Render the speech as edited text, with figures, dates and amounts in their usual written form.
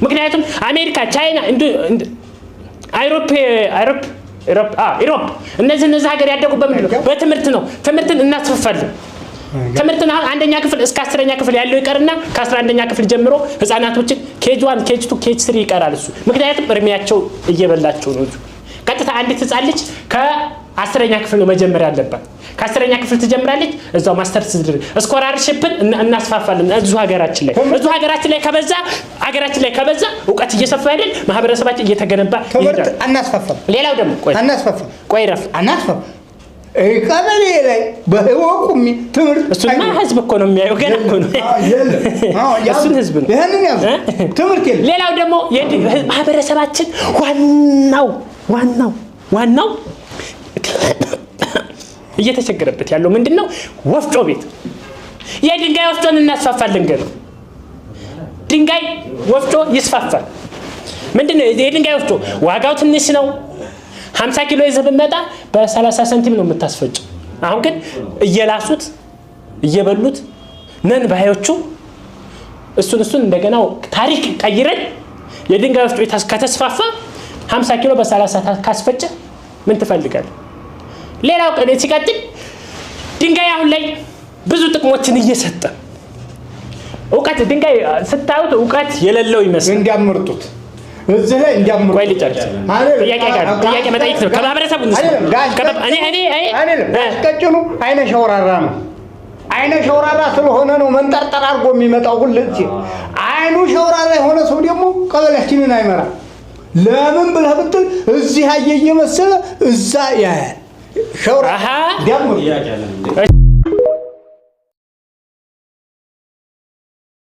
ምክንያቱም አሜሪካ ቻይና ኢሮፕ እነዚህ ሀገር ያደጉበት ምንድነው በትምህርት ነው ትምህርትን እናስፋፋለን ትምህርትን አንደኛ ክፍል እስከ 10ኛ ክፍል ያለው ይቀርና ከ11ኛ ክፍል ጀምሮ ህፃናቶችን ኬጅ1 ኬጅ2 ኬጅ3 ይቀራል እሱ ምክንያቱም እርሚያቸው እየበላቸው ነው ቀጥታ አንዲት ህፃን ልጅ ከ10ኛ ክፍል ነው መጀመሪያ ያለባት ከ10ኛ ክፍል ትጀምራለች እዛው ማስተርስ ድረስ ስኮላርሺፕን እናስፋፋለን እዚሁ ሀገራችን ላይ ከበዛ ዕውቀት እየሰፋ አይደል ማህበረሰባችን እየተገነባ ይሄዳል እናስፋፋ ሌላው ደግሞ ቆይ ረፍ እናስፋፋ ቀበሌ ላይ በህወቁም ትምህርት እሱማ ህዝብ እኮ ነው የሚያየው ገና እኮ ነው እሱን ህዝብ ነው ይሄንን ያዝ ትምህርት የለም ሌላው ደግሞ ማህበረሰባችን ዋናው እየተቸገረበት ያለው ምንድነው ወፍጮ ቤት የድንጋይ ወፍጮን እናስፋፋለን ገና ድንጋይ ወፍጮ ይስፋፋል ምንድነው የድንጋይ ወፍጮ ዋጋው ትንሽ ነው 50 ኪሎ ይዘህ ብመጣ በ30 ሳንቲም ነው የምታስፈጭው አሁን ግን እየላሱት እየበሉት ነን ባዮቹ እሱን እንደገና ታሪክ ቀይረን የድንጋይ ወፍጮ ከተስፋፋ 50 ኪሎ በ30 ካስፈጨ ምን ትፈልጋለህ ሌላው ቀን ሲቀጥል ድንጋይ አሁን ላይ ብዙ ጥቅሞችን እየሰጠ ዕውቀት ድንጋይ ስታዩት ዕውቀት የሌለው ይመስል እንዲያመርጡት እዚህ ላይ እንዲያመርጡ ቆይ ልጨርስ ጥያቄ መጠየቅ ነው ከማህበረሰቡ እኔ ቀጭኑ አይነ ሸውራራ ነው አይነ ሸውራራ ስለሆነ ነው መንጠርጠር አድርጎ የሚመጣው ሁልጊዜ አይኑ ሸውራራ የሆነ ሰው ደግሞ ቀበሌያችንን አይመራ ለምን ብለህ ብትል እዚህ አየየ መሰለ እዛ ያያል ሸውራራ ዲያምሩ